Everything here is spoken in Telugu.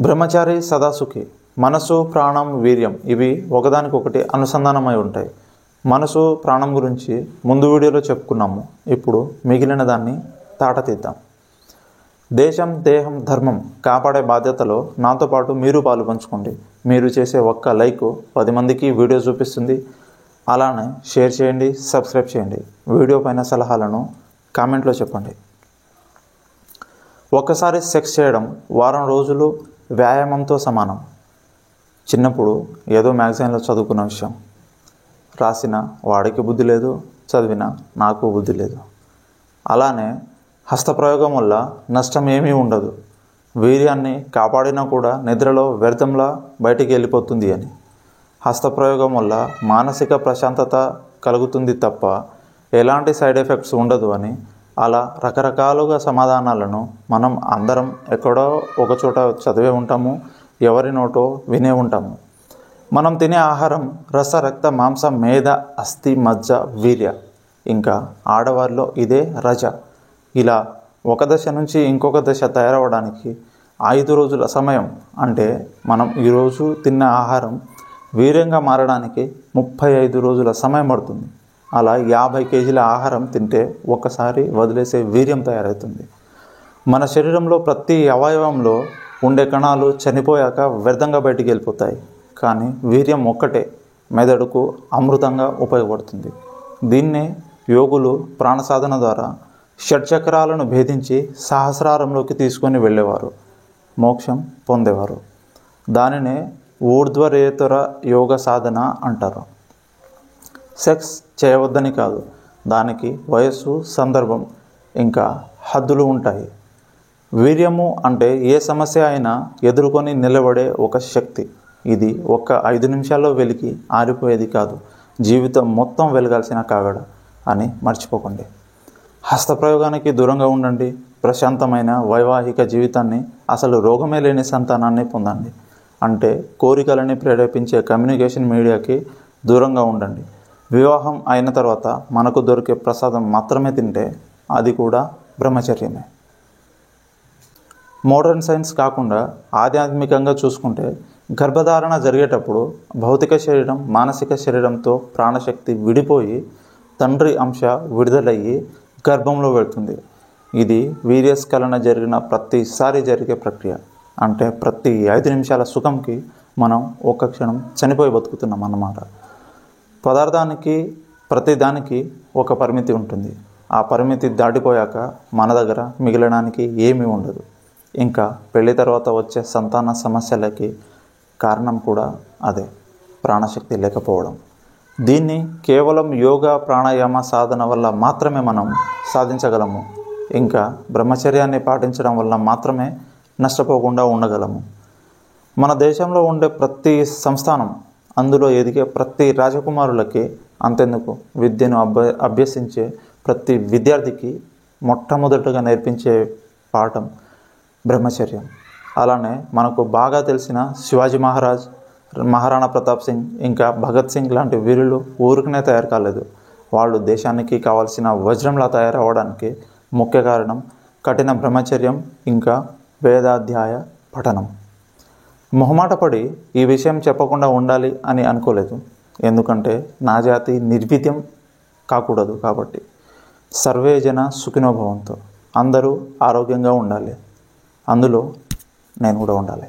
బ్రహ్మచారి సదాసుఖి. మనసు, ప్రాణం, వీర్యం ఇవి ఒకదానికొకటి అనుసంధానమై ఉంటాయి. మనసు, ప్రాణం గురించి ముందు వీడియోలో చెప్పుకున్నాము. ఇప్పుడు మిగిలిన దాన్ని తాటతీద్దాం. దేశం, దేహం, ధర్మం కాపాడే బాధ్యతలో నాతో పాటు మీరు పాలు పంచుకోండి. మీరు చేసే ఒక్క లైక్ 10 మందికి వీడియో చూపిస్తుంది. అలానే షేర్ చేయండి, సబ్స్క్రైబ్ చేయండి. వీడియో పైన సలహాలను కామెంట్లో చెప్పండి. ఒక్కసారి సెక్స్ చేయడం వారం రోజులు వ్యాయామంతో సమానం. చిన్నప్పుడు ఏదో మ్యాగజైన్లో చదువుకున్న విషయం. రాసిన వాడికి బుద్ధి లేదు, చదివిన నాకు బుద్ధి లేదు. అలానే హస్తప్రయోగం వల్ల నష్టం ఏమీ ఉండదు. వీర్యాన్ని కాపాడినా కూడా నిద్రలో వ్యర్థంలా బయటికి వెళ్ళిపోతుంది అని. హస్తప్రయోగం వల్ల మానసిక ప్రశాంతత కలుగుతుంది తప్ప ఎలాంటి సైడ్ ఎఫెక్ట్స్ ఉండదు అని అలా రకరకాలుగా సమాధానాలను మనం అందరం ఎక్కడో ఒకచోట చదివే ఉంటాము, ఎవరి నోటో వినే ఉంటాము. మనం తినే ఆహారం రస, రక్త, మాంస, మేధ, అస్థి, మజ్జ, వీర్య, ఇంకా ఆడవారిలో ఇదే రజ. ఇలా ఒక దశ నుంచి ఇంకొక దశ తయారవడానికి 5 రోజుల సమయం. అంటే మనం ఈరోజు తిన్న ఆహారం వీర్యంగా మారడానికి 35 రోజుల సమయం పడుతుంది. అలా 50 కేజీల ఆహారం తింటే ఒక్కసారి వదిలేసే వీర్యం తయారవుతుంది. మన శరీరంలో ప్రతి అవయవంలో ఉండే కణాలు చనిపోయాక వ్యర్థంగా బయటికి వెళ్ళిపోతాయి. కానీ వీర్యం ఒక్కటే మెదడుకు అమృతంగా ఉపయోగపడుతుంది. దీన్నే యోగులు ప్రాణసాధన ద్వారా షట్చక్రాలను భేదించి సహస్రారంలోకి తీసుకొని వెళ్ళేవారు, మోక్షం పొందేవారు. దానినే ఊర్ధ్వరేతర యోగ సాధన అంటారు. సెక్స్ చేయవద్దని కాదు, దానికి వయస్సు, సందర్భం, ఇంకా హద్దులు ఉంటాయి. వీర్యము అంటే ఏ సమస్య అయినా ఎదుర్కొని నిలబడే ఒక శక్తి. ఇది ఒక్క 5 నిమిషాల్లో వెలిగి ఆరిపోయేది కాదు, జీవితం మొత్తం వెలగాల్సిన కాగడ అని మర్చిపోకండి. హస్తప్రయోగానికి దూరంగా ఉండండి. ప్రశాంతమైన వైవాహిక జీవితాన్ని, అసలు రోగమే లేని సంతానాన్ని పొందండి. అంటే కోరికలని ప్రేరేపించే కమ్యూనికేషన్ మీడియాకి దూరంగా ఉండండి. వివాహం అయిన తర్వాత మనకు దొరికే ప్రసాదం మాత్రమే తింటే అది కూడా బ్రహ్మచర్యమే. మోడర్న్ సైన్స్ కాకుండా ఆధ్యాత్మికంగా చూసుకుంటే గర్భధారణ జరిగేటప్పుడు భౌతిక శరీరం మానసిక శరీరంతో ప్రాణశక్తి విడిపోయి తండ్రి అంశ విడుదలయ్యి గర్భంలో వెళ్తుంది. ఇది వీర్యస్ఖలన జరిగిన ప్రతిసారి జరిగే ప్రక్రియ. అంటే ప్రతి 5 నిమిషాల సుఖంకి మనం ఒక్క క్షణం చనిపోయి బతుకుతున్నాం అన్నమాట. పదార్థానికి ప్రతిదానికి ఒక పరిమితి ఉంటుంది. ఆ పరిమితి దాటిపోయాక మన దగ్గర మిగలడానికి ఏమీ ఉండదు. ఇంకా పెళ్లి తర్వాత వచ్చే సంతాన సమస్యలకి కారణం కూడా అదే, ప్రాణశక్తి లేకపోవడం. దీన్ని కేవలం యోగా, ప్రాణాయామ సాధన వల్ల మాత్రమే మనం సాధించగలము. ఇంకా బ్రహ్మచర్యాన్ని పాటించడం వల్ల మాత్రమే నష్టపోకుండా ఉండగలము. మన దేశంలో ఉండే ప్రతి సంస్థానం, అందులో ఎదిగే ప్రతి రాజకుమారులకి, అంతెందుకు విద్యను అభ్యసించే ప్రతి విద్యార్థికి మొట్టమొదటగా నేర్పించే పాఠం బ్రహ్మచర్యం. అలానే మనకు బాగా తెలిసిన శివాజీ మహారాజ్, మహారాణా ప్రతాప్ సింగ్, ఇంకా భగత్ సింగ్ లాంటి వీరులు ఊరికనే తయారు కాలేదు. వాళ్ళు దేశానికి కావాల్సిన వజ్రంలా తయారవడానికి ముఖ్య కారణం కఠిన బ్రహ్మచర్యం, ఇంకా వేదాధ్యాయ పఠనం. మొహమాటపడి ఈ విషయం చెప్పకుండా ఉండాలి అని అనుకోలేదు. ఎందుకంటే నా జాతి నిర్వీర్యం కాకూడదు కాబట్టి. సర్వే జన సుఖినో భవంతు. అందరూ ఆరోగ్యంగా ఉండాలి. అందులో నేను కూడా ఉండాలి.